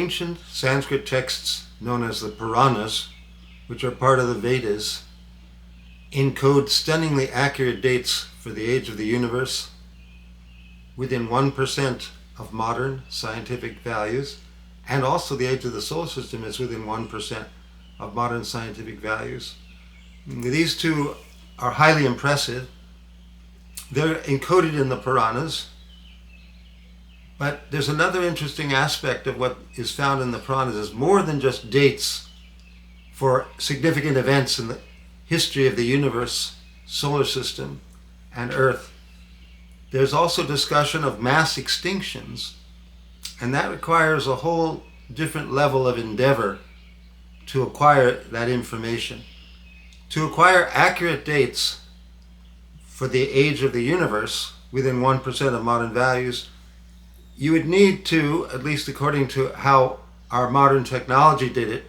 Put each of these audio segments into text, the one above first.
ancient Sanskrit texts known as the Puranas, which are part of the Vedas, encode stunningly accurate dates for the age of the universe within 1% of modern scientific values, and also the age of the solar system is within 1% of modern scientific values. These two are highly impressive. They're encoded in the Puranas, but there's another interesting aspect of what is found in the Puranas is more than just dates for significant events in the history of the universe, solar system, and Earth. There's also discussion of mass extinctions, and that requires a whole different level of endeavor to acquire that information. To acquire accurate dates for the age of the universe within 1% of modern values, you would need to, at least according to how our modern technology did it,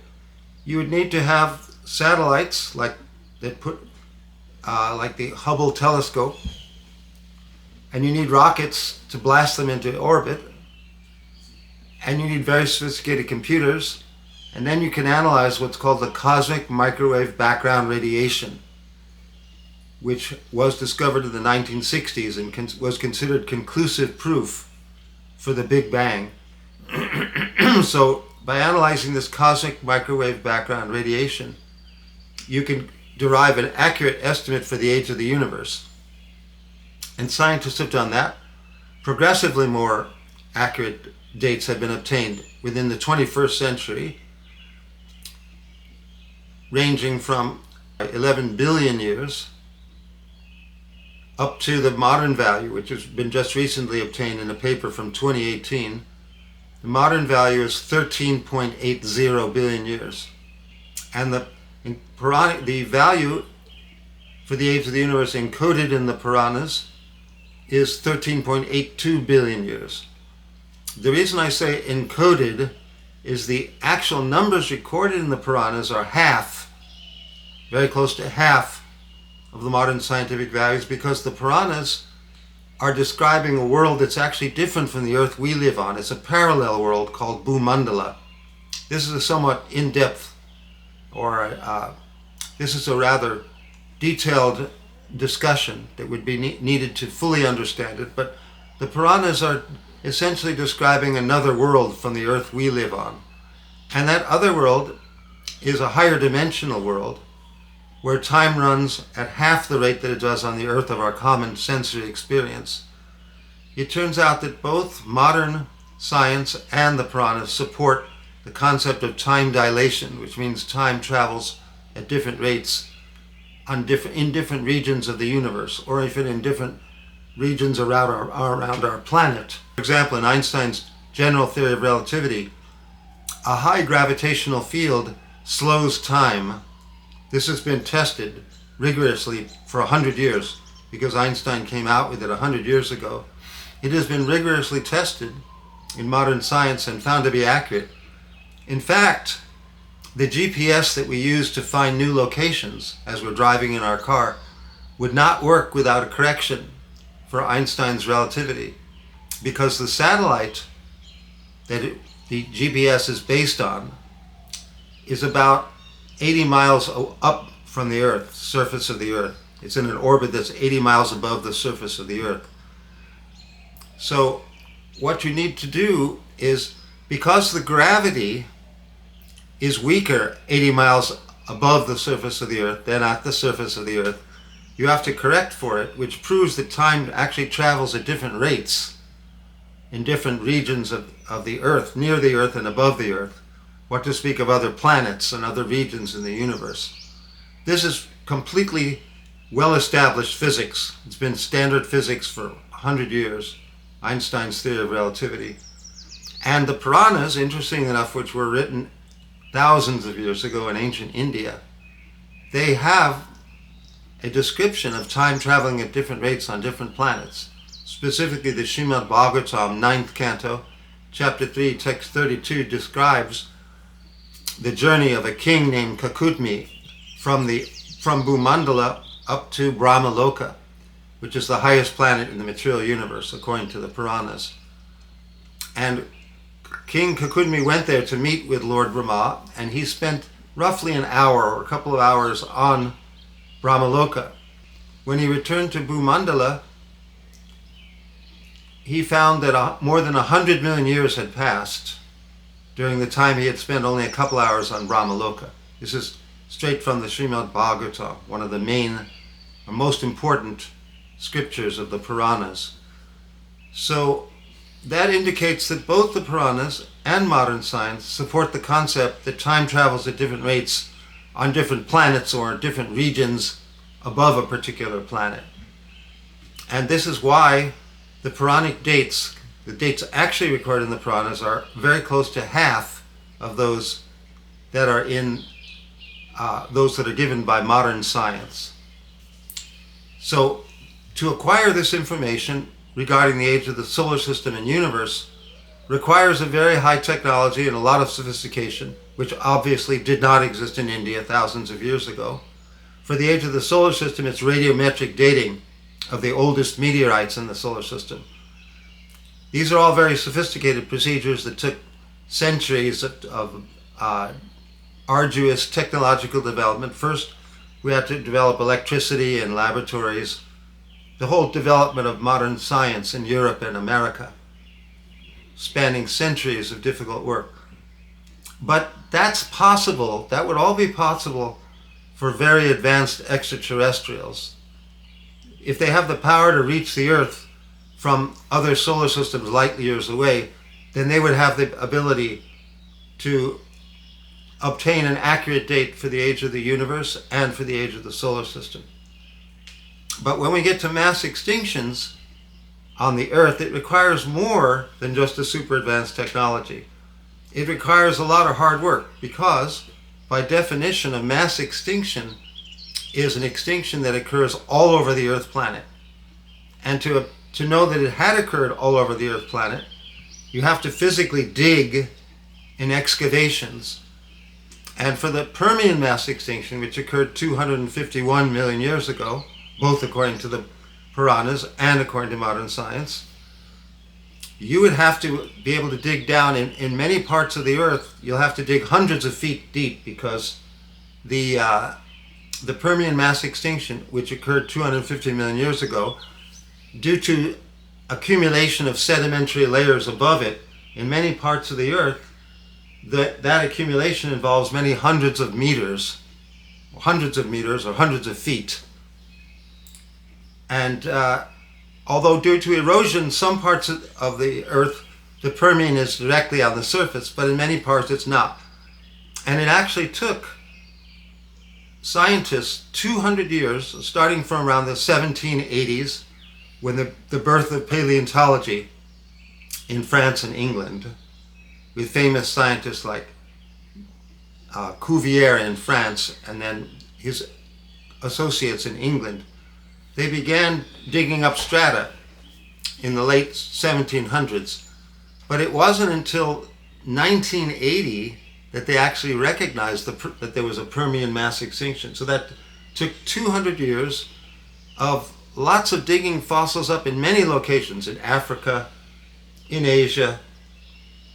you would need to have satellites like the Hubble telescope, and you need rockets to blast them into orbit, and you need very sophisticated computers, and then you can analyze what's called the cosmic microwave background radiation, which was discovered in the 1960s and was considered conclusive proof for the Big Bang. So by analyzing this cosmic microwave background radiation, you can derive an accurate estimate for the age of the universe. And scientists have done that. Progressively more accurate dates have been obtained within the 21st century, ranging from 11 billion years up to the modern value, which has been just recently obtained in a paper from 2018. The modern value is 13.80 billion years. And the value for the age of the universe encoded in the Puranas is 13.82 billion years. The reason I say encoded is the actual numbers recorded in the Puranas are half, very close to half of the modern scientific values, because the Puranas are describing a world that's actually different from the Earth we live on. It's a parallel world called Bhumandala. This is a somewhat in-depth, this is a rather detailed discussion that would be needed to fully understand it, but the Puranas are essentially describing another world from the Earth we live on. And that other world is a higher dimensional world where time runs at half the rate that it does on the Earth of our common sensory experience. It turns out that both modern science and the Puranas support the concept of time dilation, which means time travels at different rates in different regions of the universe, or even in different regions around our planet. For example, in Einstein's general theory of relativity, a high gravitational field slows time. This has been tested rigorously for 100 years, because Einstein came out with it 100 years ago. It has been rigorously tested in modern science and found to be accurate. In fact, the GPS that we use to find new locations as we're driving in our car would not work without a correction for Einstein's relativity, because the satellite that the GPS is based on is about 80 miles up from the Earth, surface of the Earth. It's in an orbit that's 80 miles above the surface of the Earth. So what you need to do is, because the gravity is weaker 80 miles above the surface of the Earth than at the surface of the Earth, you have to correct for it, which proves that time actually travels at different rates in different regions of the Earth, near the Earth and above the Earth. What to speak of other planets and other regions in the universe. This is completely well-established physics. It's been standard physics for 100 years, Einstein's theory of relativity. And the Puranas, interesting enough, which were written thousands of years ago in ancient India, they have a description of time traveling at different rates on different planets. Specifically, the Srimad Bhagavatam, 9th canto, chapter 3, text 32, describes the journey of a king named Kakutmi from Bhumandala up to Brahmaloka, which is the highest planet in the material universe, according to the Puranas. And King Kakudmi went there to meet with Lord Brahma, and he spent roughly an hour or a couple of hours on Brahmaloka. When he returned to Bhumandala, he found that more than 100 million years had passed during the time he had spent only a couple hours on Brahmaloka. This is straight from the Srimad Bhagavatam, one of the main or most important scriptures of the Puranas. So that indicates that both the Puranas and modern science support the concept that time travels at different rates on different planets or different regions above a particular planet. And this is why the Puranic dates, the dates actually recorded in the Puranas, are very close to half of those that are in those that are given by modern science. So to acquire this information regarding the age of the solar system and universe requires a very high technology and a lot of sophistication, which obviously did not exist in India thousands of years ago. For the age of the solar system, it's radiometric dating of the oldest meteorites in the solar system. These are all very sophisticated procedures that took centuries of arduous technological development. First, we had to develop electricity in laboratories, the whole development of modern science in Europe and America, spanning centuries of difficult work. But that's possible, that would all be possible for very advanced extraterrestrials. If they have the power to reach the Earth from other solar systems light years away, then they would have the ability to obtain an accurate date for the age of the universe and for the age of the solar system. But when we get to mass extinctions on the Earth, it requires more than just a super advanced technology. It requires a lot of hard work because, by definition, a mass extinction is an extinction that occurs all over the Earth planet. And to know that it had occurred all over the Earth planet, you have to physically dig in excavations. And for the Permian mass extinction, which occurred 251 million years ago, both according to the Puranas and according to modern science, you would have to be able to dig down in many parts of the Earth. You'll have to dig hundreds of feet deep because the Permian mass extinction, which occurred 250 million years ago, due to accumulation of sedimentary layers above it in many parts of the Earth, that accumulation involves many hundreds of meters or hundreds of feet. And although due to erosion, some parts of the Earth, the Permian is directly on the surface, but in many parts it's not. And it actually took scientists 200 years, starting from around the 1780s, when the birth of paleontology in France and England, with famous scientists like Cuvier in France and then his associates in England. They began digging up strata in the late 1700s, but it wasn't until 1980 that they actually recognized that there was a Permian mass extinction. So that took 200 years of lots of digging fossils up in many locations, in Africa, in Asia,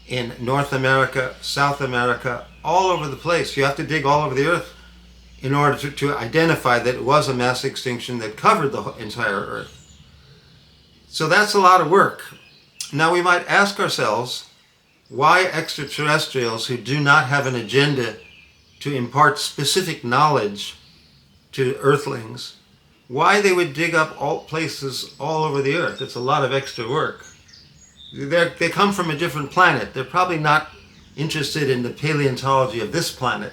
in North America, South America, all over the place. You have to dig all over the Earth in order to identify that it was a mass extinction that covered the entire Earth. So that's a lot of work. Now we might ask ourselves, why extraterrestrials who do not have an agenda to impart specific knowledge to Earthlings, why they would dig up all places all over the Earth? It's a lot of extra work. They come from a different planet. They're probably not interested in the paleontology of this planet.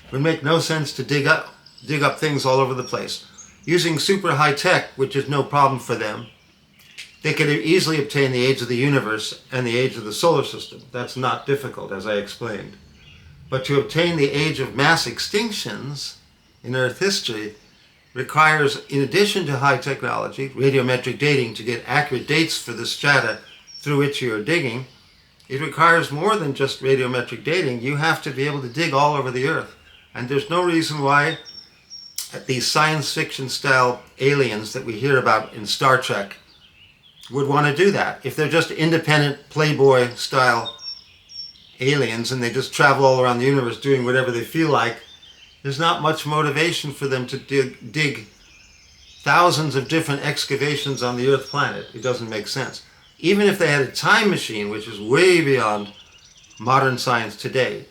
It would make no sense to dig up things all over the place. Using super high tech, which is no problem for them, they could easily obtain the age of the universe and the age of the solar system. That's not difficult, as I explained. But to obtain the age of mass extinctions in Earth history requires, in addition to high technology, radiometric dating to get accurate dates for the strata through which you are digging. It requires more than just radiometric dating. You have to be able to dig all over the Earth. And there's no reason why these science fiction style aliens that we hear about in Star Trek would want to do that. If they're just independent playboy style aliens and they just travel all around the universe doing whatever they feel like, there's not much motivation for them to dig thousands of different excavations on the Earth planet. It doesn't make sense. Even if they had a time machine, which is way beyond modern science today,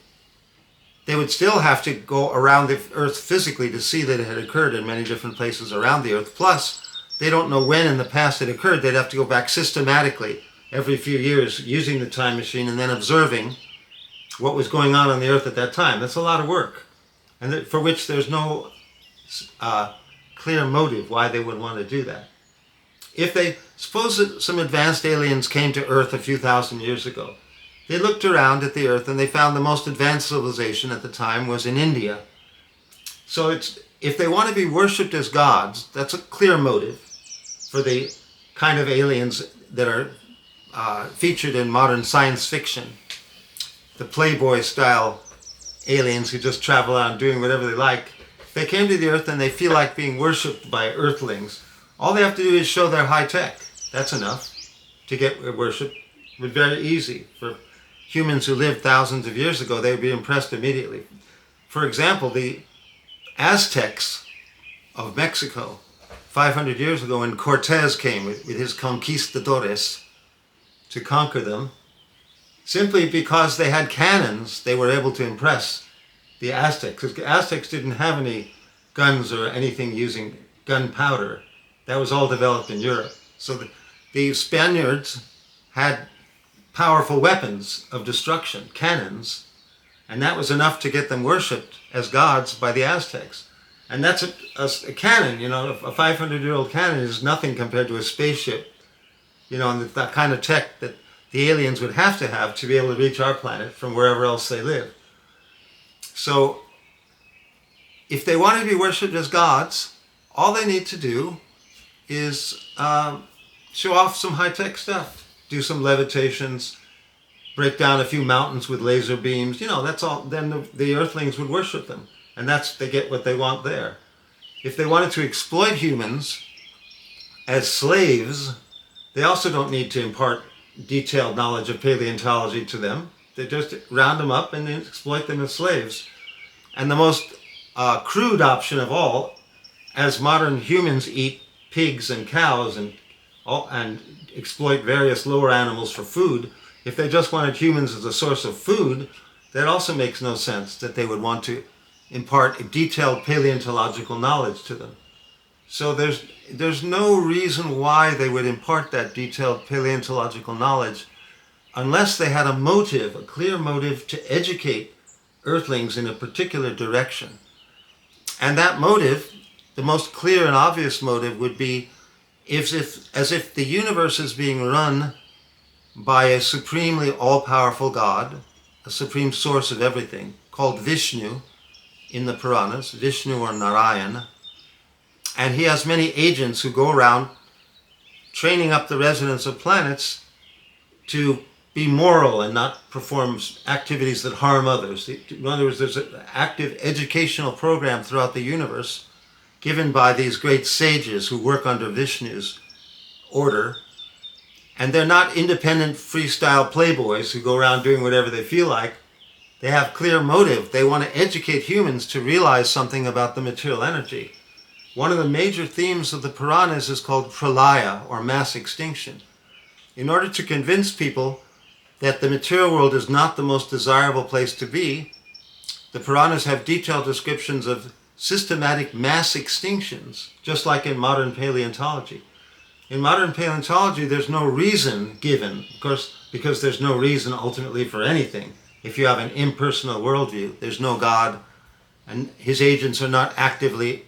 they would still have to go around the Earth physically to see that it had occurred in many different places around the Earth. Plus, they don't know when in the past it occurred. They'd have to go back systematically every few years using the time machine and then observing what was going on the Earth at that time. That's a lot of work, and for which there's no clear motive why they would want to do that. If they suppose that some advanced aliens came to Earth a few thousand years ago, they looked around at the Earth and they found the most advanced civilization at the time was in India. So if they want to be worshipped as gods, that's a clear motive for the kind of aliens that are featured in modern science fiction. The playboy style aliens who just travel around doing whatever they like. If they came to the Earth and they feel like being worshipped by Earthlings, all they have to do is show their high tech. That's enough to get worshipped. It would be very easy for humans who lived thousands of years ago. They would be impressed immediately. For example, the Aztecs of Mexico, 500 years ago, when Cortez came with his conquistadores to conquer them, simply because they had cannons, they were able to impress the Aztecs. Because the Aztecs didn't have any guns or anything using gunpowder. That was all developed in Europe. So the Spaniards had powerful weapons of destruction, cannons, and that was enough to get them worshipped as gods by the Aztecs. And that's a cannon, you know, a 500-year-old cannon is nothing compared to a spaceship, you know, and that kind of tech that the aliens would have to be able to reach our planet from wherever else they live. So if they want to be worshipped as gods, all they need to do is show off some high-tech stuff. Do some levitations, break down a few mountains with laser beams. You know, that's all. Then the Earthlings would worship them. And they get what they want there. If they wanted to exploit humans as slaves, they also don't need to impart detailed knowledge of paleontology to them. They just round them up and exploit them as slaves. And the most crude option of all, as modern humans eat pigs and cows and exploit various lower animals for food, if they just wanted humans as a source of food, that also makes no sense that they would want to impart detailed paleontological knowledge to them. So there's no reason why they would impart that detailed paleontological knowledge unless they had a motive, a clear motive to educate Earthlings in a particular direction. And that motive, the most clear and obvious motive, would be as if the universe is being run by a supremely all-powerful God, a supreme source of everything, called Vishnu in the Puranas, Vishnu or Narayan. And he has many agents who go around training up the residents of planets to be moral and not perform activities that harm others. In other words, there's an active educational program throughout the universe given by these great sages who work under Vishnu's order. And they're not independent freestyle playboys who go around doing whatever they feel like. They have clear motive. They want to educate humans to realize something about the material energy. One of the major themes of the Puranas is called pralaya, or mass extinction. In order to convince people that the material world is not the most desirable place to be, the Puranas have detailed descriptions of systematic mass extinctions, just like in modern paleontology. In modern paleontology, there's no reason given, of course, because there's no reason ultimately for anything. If you have an impersonal worldview, there's no God, and his agents are not actively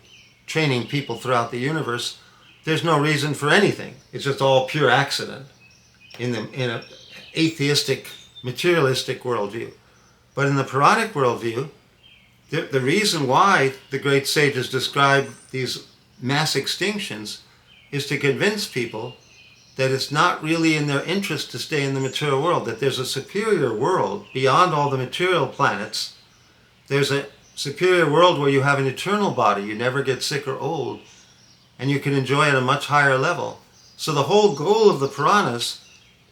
training people throughout the universe, there's no reason for anything. It's just all pure accident in an atheistic, materialistic worldview. But in the Puranic worldview, the reason why the great sages describe these mass extinctions is to convince people that it's not really in their interest to stay in the material world, that there's a superior world beyond all the material planets. There's a superior world where you have an eternal body, you never get sick or old, and you can enjoy at a much higher level. So the whole goal of the Puranas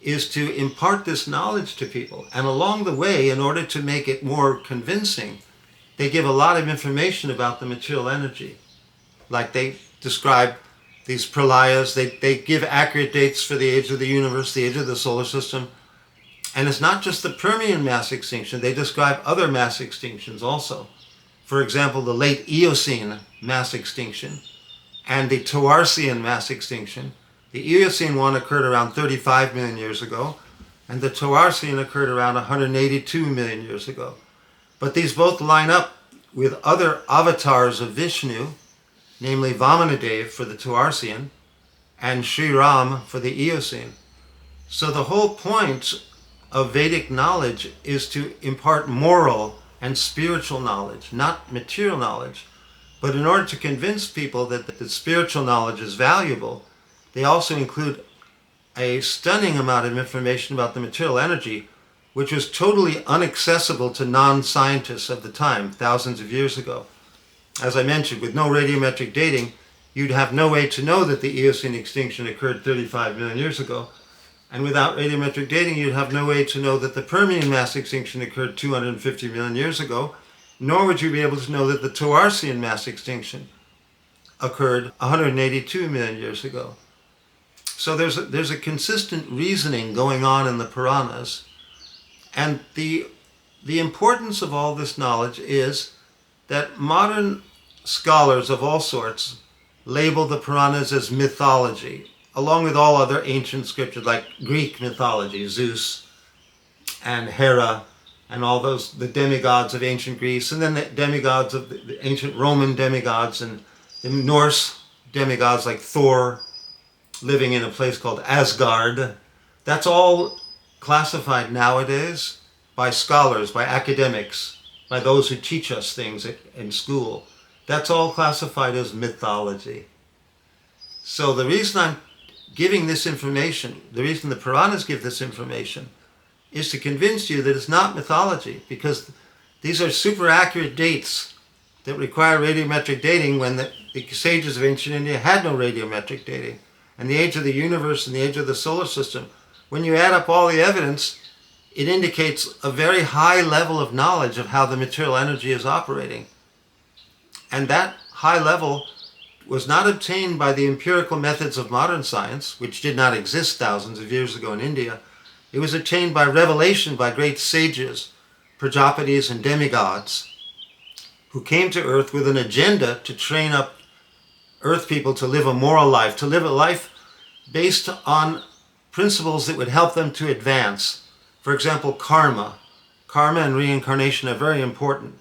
is to impart this knowledge to people. And along the way, in order to make it more convincing, they give a lot of information about the material energy. Like they describe these pralayas, they give accurate dates for the age of the universe, the age of the solar system. And it's not just the Permian mass extinction, they describe other mass extinctions also. For example, the late Eocene mass extinction and the Toarcian mass extinction. The Eocene one occurred around 35 million years ago, and the Toarcian occurred around 182 million years ago. But these both line up with other avatars of Vishnu, namely Vamanadev for the Toarcian and Sri Ram for the Eocene. So the whole point of Vedic knowledge is to impart moral and spiritual knowledge, not material knowledge. But in order to convince people that the spiritual knowledge is valuable, they also include a stunning amount of information about the material energy, which was totally inaccessible to non-scientists of the time, thousands of years ago. As I mentioned, with no radiometric dating, you'd have no way to know that the Eocene extinction occurred 35 million years ago. And without radiometric dating, you'd have no way to know that the Permian mass extinction occurred 250 million years ago, nor would you be able to know that the Toarcian mass extinction occurred 182 million years ago. So there's a consistent reasoning going on in the Puranas. And the importance of all this knowledge is that modern scholars of all sorts label the Puranas as mythology, along with all other ancient scriptures like Greek mythology, Zeus and Hera and all those, the demigods of ancient Greece, and then the demigods of the ancient Roman demigods, and the Norse demigods like Thor, living in a place called Asgard. That's all classified nowadays by scholars, by academics, by those who teach us things in school. That's all classified as mythology. So the reason I'm giving this information, the reason the Puranas give this information, is to convince you that it's not mythology, because these are super accurate dates that require radiometric dating when the sages of ancient India had no radiometric dating. And the age of the universe and the age of the solar system, when you add up all the evidence, it indicates a very high level of knowledge of how the material energy is operating. And that high level was not obtained by the empirical methods of modern science, which did not exist thousands of years ago in India. It was attained by revelation by great sages, Prajapatis and demigods, who came to Earth with an agenda to train up Earth people to live a moral life, to live a life based on principles that would help them to advance. For example, karma. Karma and reincarnation are very important.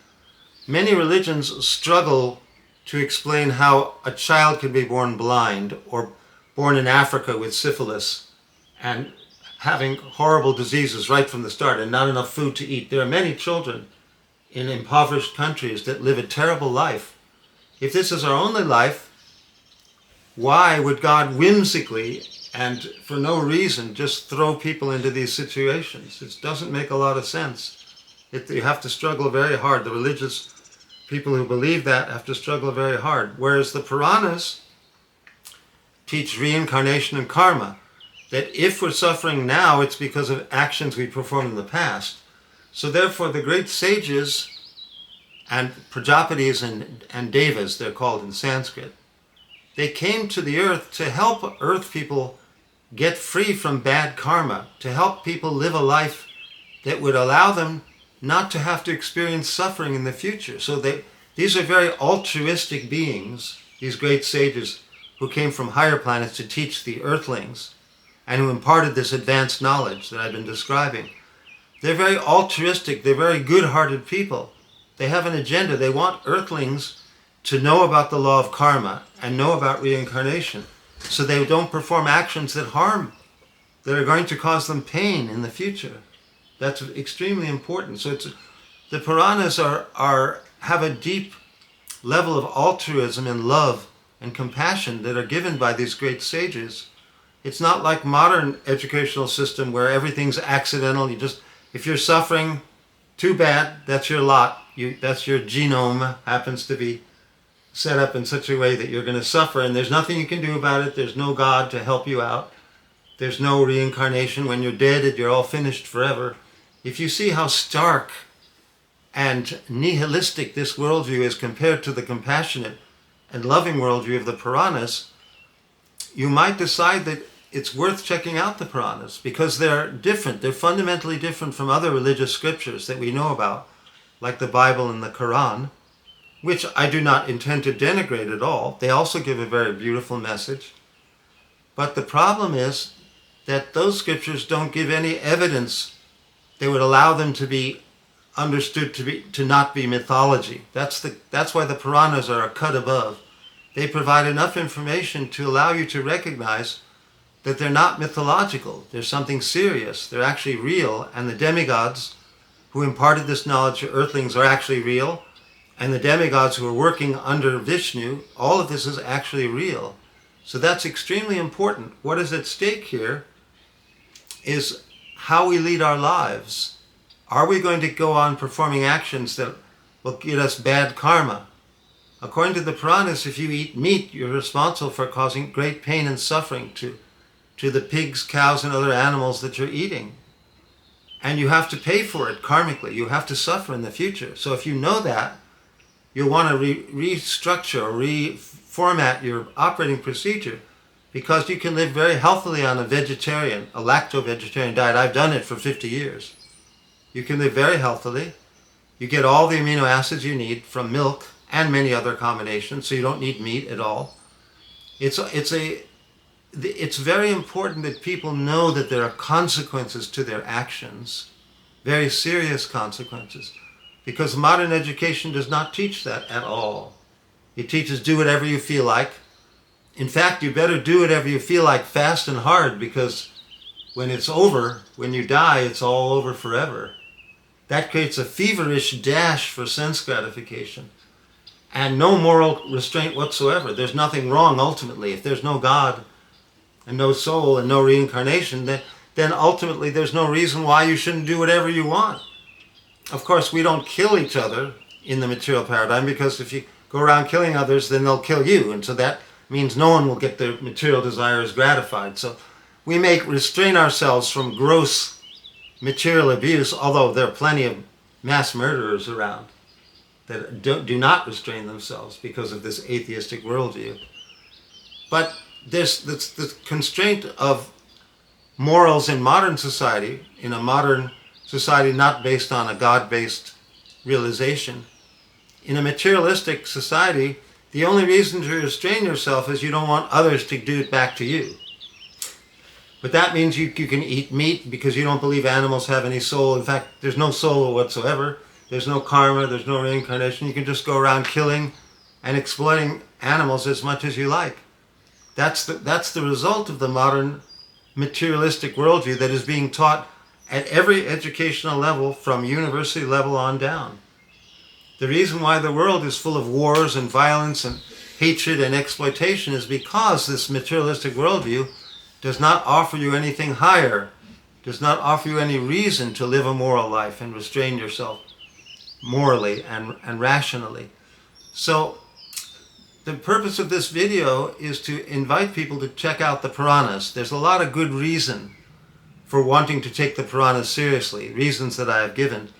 Many religions struggle to explain how a child can be born blind, or born in Africa with syphilis and having horrible diseases right from the start and not enough food to eat. There are many children in impoverished countries that live a terrible life. If this is our only life, why would God whimsically and for no reason just throw people into these situations? It doesn't make a lot of sense. You have to struggle very hard. The religious people who believe that have to struggle very hard. Whereas the Puranas teach reincarnation and karma, that if we're suffering now, it's because of actions we performed in the past. So therefore, the great sages and Prajapatis and Devas, they're called in Sanskrit, they came to the earth to help earth people get free from bad karma, to help people live a life that would allow them not to have to experience suffering in the future. So these are very altruistic beings, these great sages who came from higher planets to teach the earthlings and who imparted this advanced knowledge that I've been describing. They're very altruistic, they're very good-hearted people. They have an agenda. They want earthlings to know about the law of karma and know about reincarnation, so they don't perform actions that harm, that are going to cause them pain in the future. That's extremely important. So the Puranas have a deep level of altruism and love and compassion that are given by these great sages. It's not like modern educational system where everything's accidental. If you're suffering, too bad, that's your lot. That's your genome, happens to be set up in such a way that you're going to suffer, and there's nothing you can do about it. There's no God to help you out. There's no reincarnation. When you're dead and you're all finished forever. If you see how stark and nihilistic this worldview is compared to the compassionate and loving worldview of the Puranas, you might decide that it's worth checking out the Puranas, because they're different. They're fundamentally different from other religious scriptures that we know about, like the Bible and the Quran, which I do not intend to denigrate at all. They also give a very beautiful message. But the problem is that those scriptures don't give any evidence that would allow them to be understood to not be mythology. That's why the Puranas are a cut above. They provide enough information to allow you to recognize that they're not mythological. They're something serious. They're actually real, and the demigods who imparted this knowledge to earthlings are actually real, and the demigods who are working under Vishnu, all of this is actually real. So that's extremely important. What is at stake here is how we lead our lives. Are we going to go on performing actions that will get us bad karma? According to the Puranas, if you eat meat, you're responsible for causing great pain and suffering to the pigs, cows, and other animals that you're eating. And you have to pay for it karmically. You have to suffer in the future. So if you know that, you'll want to restructure or reformat your operating procedure, because you can live very healthily on a lacto-vegetarian diet. I've done it for 50 years. You can live very healthily. You get all the amino acids you need from milk and many other combinations, so you don't need meat at all. It's very important that people know that there are consequences to their actions, very serious consequences, because modern education does not teach that at all. It teaches do whatever you feel like. In fact, you better do whatever you feel like fast and hard, because when it's over, when you die, it's all over forever. That creates a feverish dash for sense gratification and no moral restraint whatsoever. There's nothing wrong ultimately. If there's no God and no soul and no reincarnation, then ultimately there's no reason why you shouldn't do whatever you want. Of course, we don't kill each other in the material paradigm, because if you go around killing others, then they'll kill you. And so that means no one will get their material desires gratified. So we restrain ourselves from gross material abuse, although there are plenty of mass murderers around that do not restrain themselves because of this atheistic worldview. But there's the constraint of morals in modern society, in a modern society not based on a God-based realization. In a materialistic society, the only reason to restrain yourself is you don't want others to do it back to you. But that means you can eat meat because you don't believe animals have any soul. In fact, there's no soul whatsoever. There's no karma, there's no reincarnation. You can just go around killing and exploiting animals as much as you like. That's the result of the modern materialistic worldview that is being taught at every educational level, from university level on down. The reason why the world is full of wars and violence and hatred and exploitation is because this materialistic worldview does not offer you anything higher, does not offer you any reason to live a moral life and restrain yourself morally and rationally. So the purpose of this video is to invite people to check out the Puranas. There's a lot of good reason for wanting to take the Puranas seriously, reasons that I have given.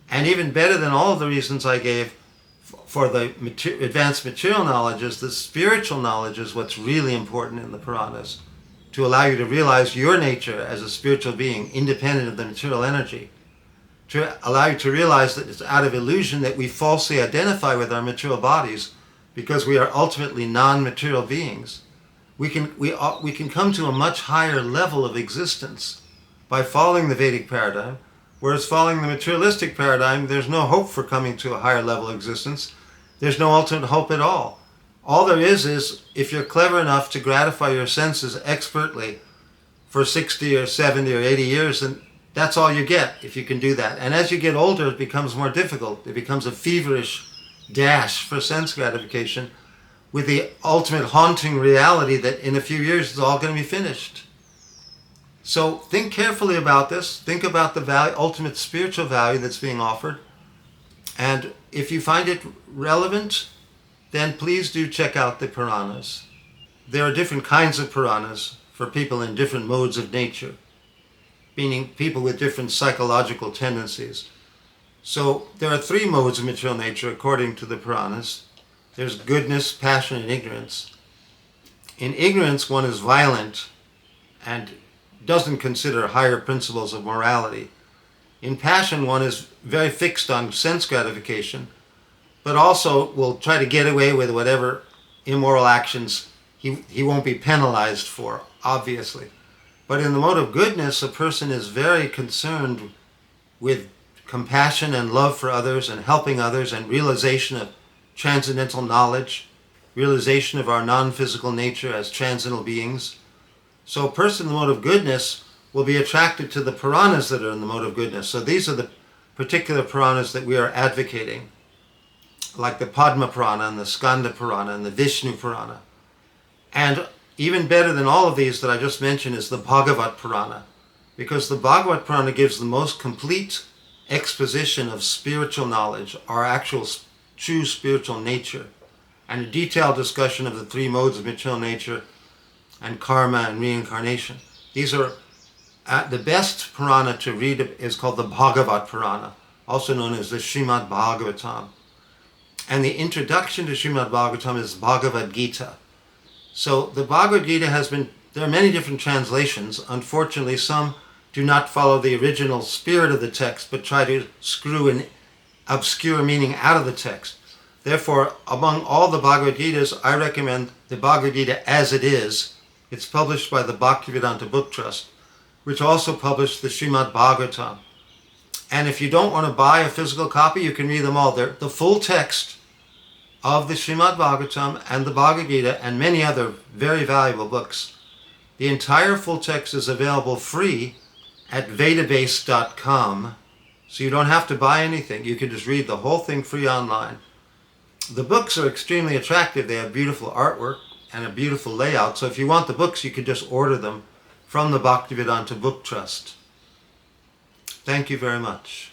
And even better than all of the reasons I gave for the advanced material knowledge, is the spiritual knowledge is what's really important in the Puranas, to allow you to realize your nature as a spiritual being, independent of the material energy, to allow you to realize that it's out of illusion that we falsely identify with our material bodies, because we are ultimately non-material beings. We can come to a much higher level of existence by following the Vedic paradigm, whereas following the materialistic paradigm, there's no hope for coming to a higher level of existence. There's no ultimate hope at all. All there is if you're clever enough to gratify your senses expertly for 60 or 70 or 80 years, then that's all you get if you can do that. And as you get older, it becomes more difficult. It becomes a feverish dash for sense gratification, with the ultimate haunting reality that in a few years it's all going to be finished. So think carefully about this. Think about the ultimate spiritual value that's being offered. And if you find it relevant, then please do check out the Puranas. There are different kinds of Puranas for people in different modes of nature, meaning people with different psychological tendencies. So there are three modes of material nature according to the Puranas. There's goodness, passion, and ignorance. In ignorance, one is violent and doesn't consider higher principles of morality. In passion, one is very fixed on sense gratification, but also will try to get away with whatever immoral actions he won't be penalized for, obviously. But in the mode of goodness, a person is very concerned with compassion and love for others and helping others and realization of transcendental knowledge, realization of our non-physical nature as transcendental beings. So a person in the mode of goodness will be attracted to the Puranas that are in the mode of goodness. So these are the particular Puranas that we are advocating, like the Padma Purana and the Skanda Purana and the Vishnu Purana. And even better than all of these that I just mentioned is the Bhagavat Purana, because the Bhagavat Purana gives the most complete exposition of spiritual knowledge, our actual true spiritual nature, and a detailed discussion of the three modes of material nature and karma and reincarnation. These are the best Purana to read is called the Bhagavat Purana, also known as the Srimad Bhagavatam. And the introduction to Srimad Bhagavatam is Bhagavad Gita. So the Bhagavad Gita there are many different translations. Unfortunately, some do not follow the original spirit of the text, but try to screw an obscure meaning out of the text. Therefore, among all the Bhagavad Gitas, I recommend the Bhagavad Gita as it is. It's published by the Bhaktivedanta Book Trust, which also published the Srimad Bhagavatam. And if you don't want to buy a physical copy, you can read them all. They're the full text of the Srimad Bhagavatam and the Bhagavad Gita and many other very valuable books. The entire full text is available free at vedabase.com, so you don't have to buy anything. You can just read the whole thing free online. The books are extremely attractive. They have beautiful artwork and a beautiful layout. So if you want the books, you could just order them from the Bhaktivedanta Book Trust. Thank you very much.